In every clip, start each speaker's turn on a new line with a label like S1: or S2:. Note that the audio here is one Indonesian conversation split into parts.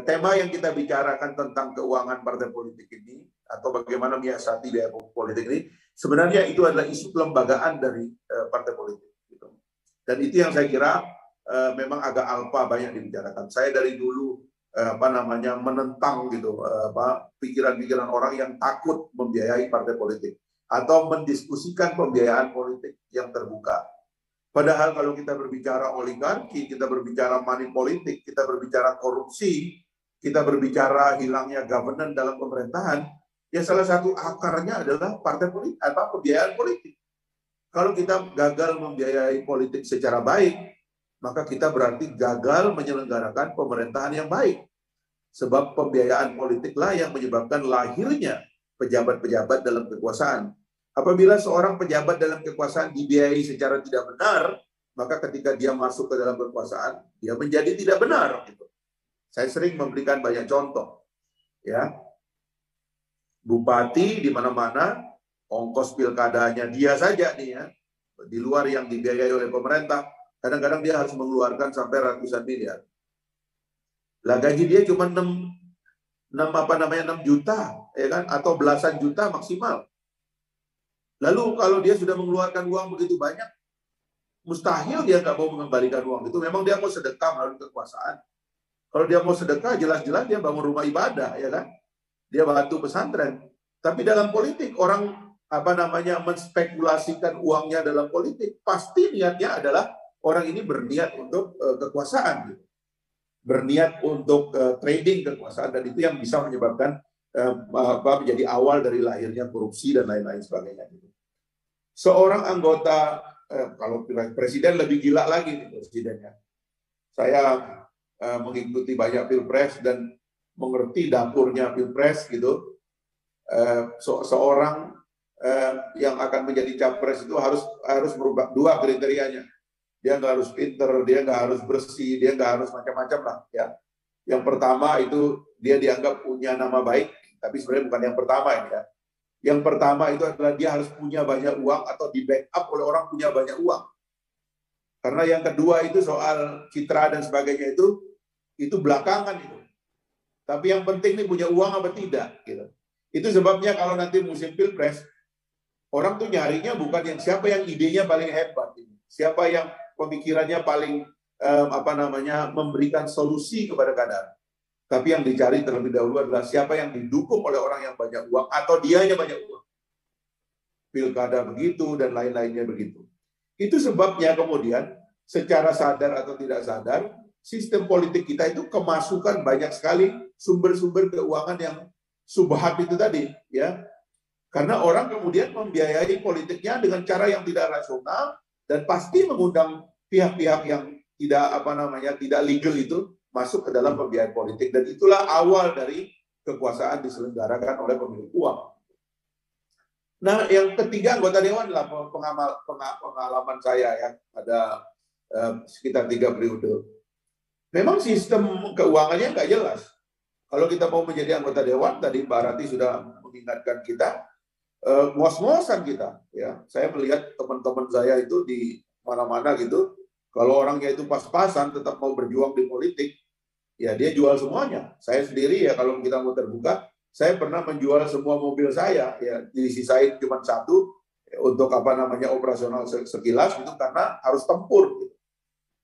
S1: tema yang kita bicarakan tentang keuangan partai politik ini atau bagaimana menyiasati biaya politik ini, sebenarnya itu adalah isu kelembagaan dari partai politik. Gitu. Dan itu yang saya kira memang agak alfa banyak dibicarakan. Saya dari dulu menentang gitu pikiran-pikiran orang yang takut membiayai partai politik atau mendiskusikan pembiayaan politik yang terbuka. Padahal kalau kita berbicara oligarki, kita berbicara money politik, kita berbicara korupsi, kita berbicara hilangnya governance dalam pemerintahan, ya salah satu akarnya adalah partai politik, pembiayaan politik. Kalau kita gagal membiayai politik secara baik, maka kita berarti gagal menyelenggarakan pemerintahan yang baik. Sebab pembiayaan politiklah yang menyebabkan lahirnya pejabat-pejabat dalam kekuasaan. Apabila seorang pejabat dalam kekuasaan dibiayai secara tidak benar, maka ketika dia masuk ke dalam kekuasaan, dia menjadi tidak benar. Gitu. Saya sering memberikan banyak contoh. Ya, bupati di mana-mana, ongkos pilkadanya dia saja nih ya, di luar yang dibiayai oleh pemerintah, kadang-kadang dia harus mengeluarkan sampai ratusan miliar. Lah gaji dia cuma 6 juta, ya kan? Atau belasan juta maksimal. Lalu kalau dia sudah mengeluarkan uang begitu banyak, mustahil dia nggak mau mengembalikan uang itu. Memang dia mau sedekah melalui kekuasaan. Kalau dia mau sedekah, jelas-jelas dia bangun rumah ibadah, ya kan? Dia bantu pesantren. Tapi dalam politik orang menspekulasikan uangnya dalam politik, pasti niatnya adalah orang ini berniat untuk kekuasaan, gitu. Berniat untuk trading kekuasaan, dan itu yang bisa menyebabkan menjadi awal dari lahirnya korupsi dan lain-lain sebagainya. Gitu. Seorang anggota, kalau presiden lebih gila lagi nih presidennya. Saya mengikuti banyak pilpres dan mengerti dapurnya pilpres gitu. Seorang yang akan menjadi capres itu harus merubah dua kriterianya. Dia nggak harus pinter, dia nggak harus bersih, dia nggak harus macam-macam lah ya. Yang pertama itu dia dianggap punya nama baik, tapi sebenarnya bukan yang pertama ini ya. Yang pertama itu adalah dia harus punya banyak uang atau di backup oleh orang punya banyak uang. Karena yang kedua itu soal citra dan sebagainya itu belakangan itu. Tapi yang penting nih punya uang apa tidak gitu. Itu sebabnya kalau nanti musim pilpres orang tuh nyarinya bukan yang siapa yang idenya paling hebat, siapa yang pemikirannya paling memberikan solusi kepada keadaan. Tapi yang dicari terlebih dahulu adalah siapa yang didukung oleh orang yang banyak uang atau dianya banyak uang. Pilkada begitu dan lain-lainnya begitu. Itu sebabnya kemudian secara sadar atau tidak sadar, sistem politik kita itu kemasukan banyak sekali sumber-sumber keuangan yang subhat itu tadi, ya. Karena orang kemudian membiayai politiknya dengan cara yang tidak rasional dan pasti mengundang pihak-pihak yang tidak legal itu masuk ke dalam pembiayaan politik, dan itulah awal dari kekuasaan diselenggarakan oleh pemilik uang. Nah, yang ketiga anggota dewan adalah pengalaman saya ya ada sekitar 3 periode. Memang sistem keuangannya nggak jelas. Kalau kita mau menjadi anggota dewan, tadi Mbak Rati sudah mengingatkan kita, ngos-ngosan kita. Ya, saya melihat teman-teman saya itu di mana-mana gitu. Kalau orangnya itu pas-pasan tetap mau berjuang di politik, ya dia jual semuanya. Saya sendiri ya kalau kita mau terbuka, saya pernah menjual semua mobil saya, ya disisain cuma satu untuk operasional sekilas itu karena harus tempur. Gitu.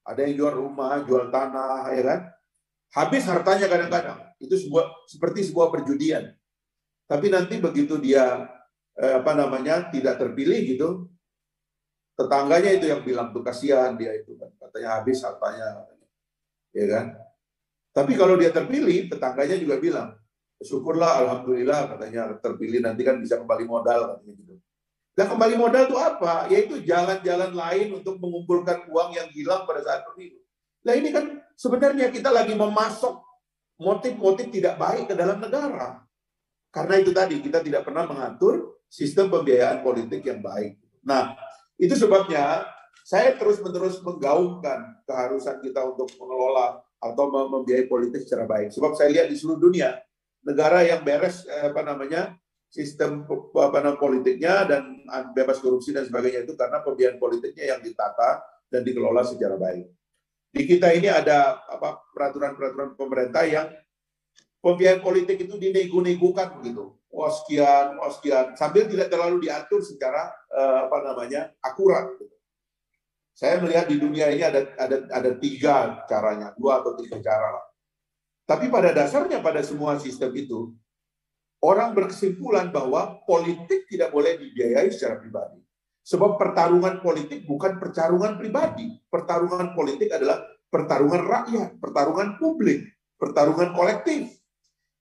S1: Ada yang jual rumah, jual tanah, ya kan? Habis hartanya kadang-kadang. Itu seperti sebuah perjudian. Tapi nanti begitu dia tidak terpilih gitu, tetangganya itu yang bilang tuh kasihan dia itu kan, katanya habis hartanya, ya kan? Tapi kalau dia terpilih, tetangganya juga bilang, syukurlah, alhamdulillah, katanya terpilih nanti kan bisa kembali modal, katanya gitu. Dan kembali modal itu apa? Yaitu jalan-jalan lain untuk mengumpulkan uang yang hilang pada saat pemilu. Nah ini kan sebenarnya kita lagi memasok motif-motif tidak baik ke dalam negara. Karena itu tadi kita tidak pernah mengatur sistem pembiayaan politik yang baik. Nah, itu sebabnya saya terus-menerus menggaungkan keharusan kita untuk mengelola atau membiayai politik secara baik. Sebab saya lihat di seluruh dunia negara yang beres sistem politiknya dan bebas korupsi dan sebagainya itu karena pembiayaan politiknya yang ditata dan dikelola secara baik. Di kita ini ada peraturan-peraturan pemerintah yang Pembiayaan politik itu dinego-negokan begitu. Sekian, sekian, sambil tidak terlalu diatur secara akurat. Saya melihat di dunia ini ada 3 caranya, 2 atau 3 cara lah. Tapi pada dasarnya pada semua sistem itu, orang berkesimpulan bahwa politik tidak boleh dibiayai secara pribadi. Sebab pertarungan politik bukan pertarungan pribadi. Pertarungan politik adalah pertarungan rakyat, pertarungan publik, pertarungan kolektif.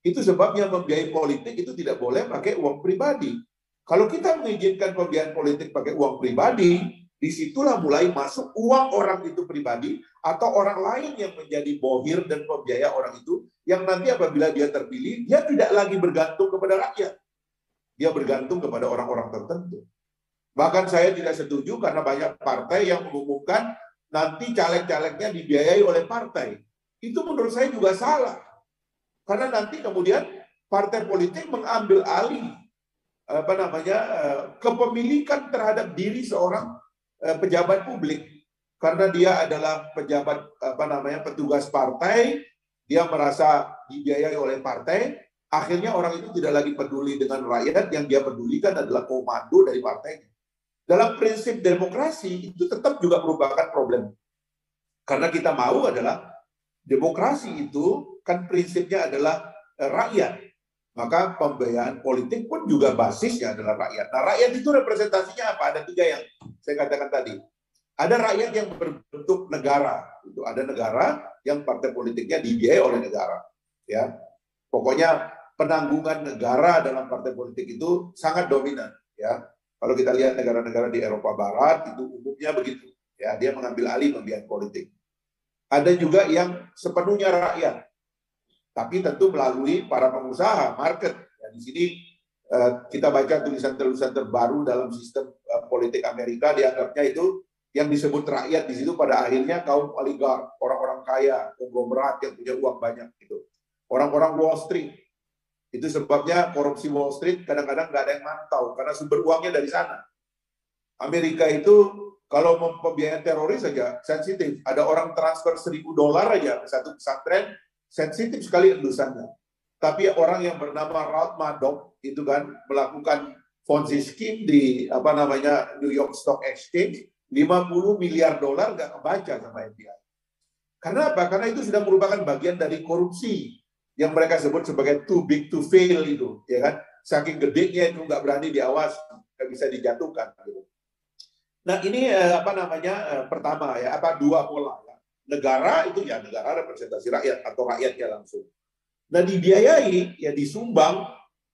S1: Itu sebabnya membiayai politik itu tidak boleh pakai uang pribadi. Kalau kita mengizinkan pembiayaan politik pakai uang pribadi, disitulah mulai masuk uang orang itu pribadi atau orang lain yang menjadi bohir dan pembiaya orang itu, yang nanti apabila dia terpilih, dia tidak lagi bergantung kepada rakyat. Dia bergantung kepada orang-orang tertentu. Bahkan saya tidak setuju karena banyak partai yang mengumumkan nanti caleg-calegnya dibiayai oleh partai. Itu menurut saya juga salah. Karena nanti kemudian partai politik mengambil alih kepemilikan terhadap diri seorang pejabat publik. Karena dia adalah pejabat petugas partai, dia merasa dibiayai oleh partai, akhirnya orang itu tidak lagi peduli dengan rakyat, yang dia pedulikan adalah komando dari partainya. Dalam prinsip demokrasi itu tetap juga merupakan problem. Karena kita mau adalah demokrasi itu kan prinsipnya adalah rakyat. Maka pembiayaan politik pun juga basisnya adalah rakyat. Nah, rakyat itu representasinya apa? Ada 3 yang saya katakan tadi. Ada rakyat yang berbentuk negara. Itu ada negara yang partai politiknya dibiayai oleh negara. Ya, pokoknya penanggungan negara dalam partai politik itu sangat dominan. Ya, kalau kita lihat negara-negara di Eropa Barat itu umumnya begitu. Ya, dia mengambil alih pembiayaan politik. Ada juga yang sepenuhnya rakyat, tapi tentu melalui para pengusaha, market. Ya, di sini kita baca tulisan-tulisan terbaru dalam sistem politik Amerika, dianggapnya itu yang disebut rakyat di situ pada akhirnya kaum oligark, orang-orang kaya, konglomerat yang punya uang banyak gitu. Orang-orang Wall Street. Itu sebabnya korupsi Wall Street kadang-kadang nggak ada yang mantau karena sumber uangnya dari sana. Amerika itu kalau pembiayaan teroris saja sensitif. Ada orang transfer $1.000 aja ke satu pesantren, sensitif sekali endusannya. Tapi orang yang bernama Ralph Madoff itu kan melakukan Ponzi scheme di New York Stock Exchange, $50 miliar nggak kebaca sama FBI. Karena apa? Karena itu sudah merupakan bagian dari korupsi yang mereka sebut sebagai too big to fail itu, ya kan? Saking gedenya itu nggak berani diawas, nggak bisa dijatuhkan. Gitu. Nah ini pertama ya, 2 pola. Ya. Negara itu ya negara representasi rakyat atau rakyatnya langsung. Nah dibiayai ya disumbang,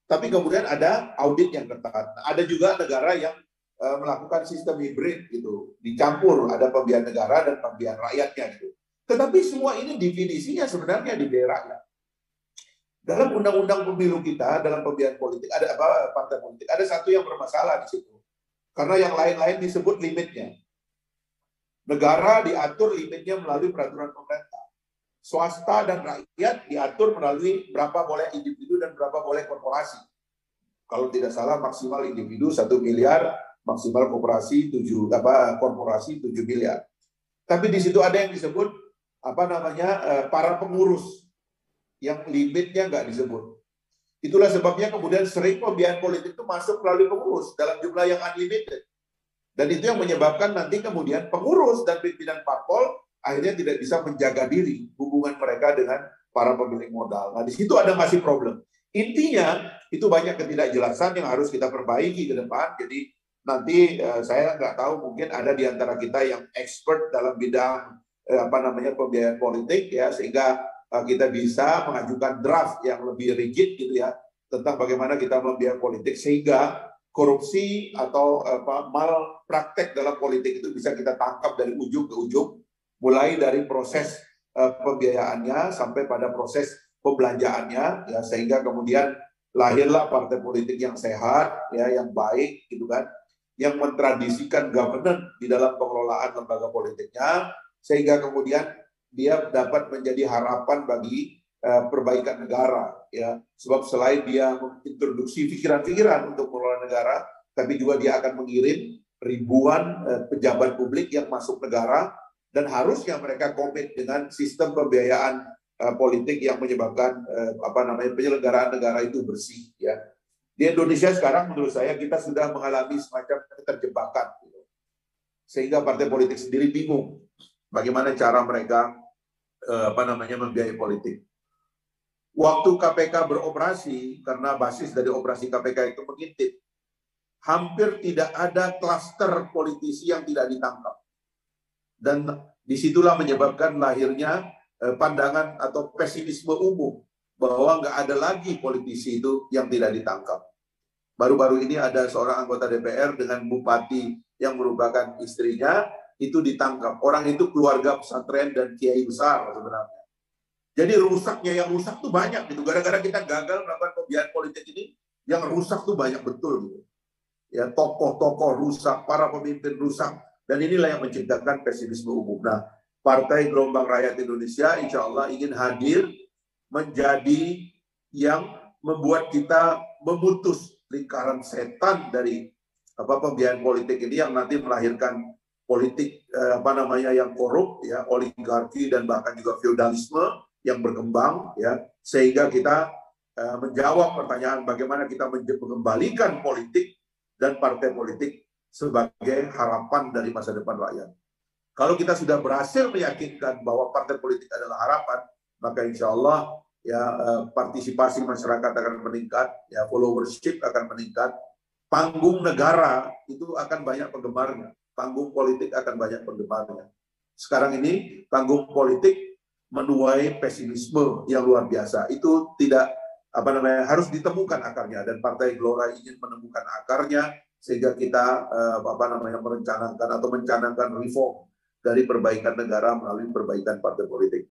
S1: tapi kemudian ada audit yang ketat. Nah, ada juga negara yang melakukan sistem hibrid gitu, dicampur ada pembiayaan negara dan pembiayaan rakyatnya gitu. Tetapi semua ini definisinya sebenarnya dibiayai rakyat. Dalam undang-undang pemilu kita, dalam pembiayaan politik, ada partai politik, ada satu yang bermasalah di situ. Karena yang lain-lain disebut limitnya. Negara diatur limitnya melalui peraturan pemerintah. Swasta dan rakyat diatur melalui berapa boleh individu dan berapa boleh korporasi. Kalau tidak salah maksimal individu 1 miliar, maksimal korporasi 7 miliar. Tapi di situ ada yang disebut para pengurus, yang limitnya nggak disebut. Itulah sebabnya kemudian sering pembiayaan politik itu masuk melalui pengurus dalam jumlah yang unlimited. Dan itu yang menyebabkan nanti kemudian pengurus dan pimpinan parpol akhirnya tidak bisa menjaga diri hubungan mereka dengan para pemilik modal. Nah, di situ ada masih problem. Intinya itu banyak ketidakjelasan yang harus kita perbaiki ke depan. Jadi nanti saya nggak tahu, mungkin ada di antara kita yang expert dalam bidang pembiayaan politik ya, sehingga kita bisa mengajukan draft yang lebih rigid gitu ya tentang bagaimana kita membiayai politik sehingga korupsi atau mal praktek dalam politik itu bisa kita tangkap dari ujung ke ujung, mulai dari proses pembiayaannya sampai pada proses pembelanjaannya ya, sehingga kemudian lahirlah partai politik yang sehat ya, yang baik gitu kan, yang mentradisikan governance di dalam pengelolaan lembaga politiknya, sehingga kemudian dia dapat menjadi harapan bagi perbaikan negara ya, sebab selain dia mengintroduksi pikiran-pikiran untuk mengelola negara, tapi juga dia akan mengirim ribuan pejabat publik yang masuk negara dan harusnya mereka komit dengan sistem pembiayaan politik yang menyebabkan penyelenggaraan negara itu bersih, ya. Di Indonesia sekarang menurut saya kita sudah mengalami semacam keterjebakan, gitu. Sehingga partai politik sendiri bingung bagaimana cara mereka membiayai politik. Waktu KPK beroperasi, karena basis dari operasi KPK itu mengintip, hampir tidak ada klaster politisi yang tidak ditangkap. Dan disitulah menyebabkan lahirnya pandangan atau pesimisme umum bahwa nggak ada lagi politisi itu yang tidak ditangkap. Baru-baru ini ada seorang anggota DPR dengan bupati yang merupakan istrinya itu ditangkap. Orang itu keluarga pesantren dan kiai besar sebenarnya. Jadi yang rusak tuh banyak gitu. Gara-gara kita gagal melakukan pembiayaan politik ini, yang rusak tuh banyak betul gitu. Ya, tokoh-tokoh rusak, para pemimpin rusak, dan inilah yang menciptakan pesimisme umum. Nah, Partai Gelombang Rakyat Indonesia insya Allah ingin hadir menjadi yang membuat kita memutus lingkaran setan dari pembiayaan politik ini yang nanti melahirkan politik yang korup, ya, oligarki dan bahkan juga feudalisme yang berkembang, ya, sehingga kita menjawab pertanyaan bagaimana kita mengembalikan politik dan partai politik sebagai harapan dari masa depan rakyat. Kalau kita sudah berhasil meyakinkan bahwa partai politik adalah harapan, maka insya Allah ya partisipasi masyarakat akan meningkat, ya followership akan meningkat, panggung negara itu akan banyak penggemarnya, panggung politik akan banyak penggemarnya. Sekarang ini panggung politik menuai pesimisme yang luar biasa. Itu tidak harus ditemukan akarnya, dan Partai Gelora ingin menemukan akarnya sehingga kita merencanakan atau mencanangkan reform dari perbaikan negara melalui perbaikan partai politik.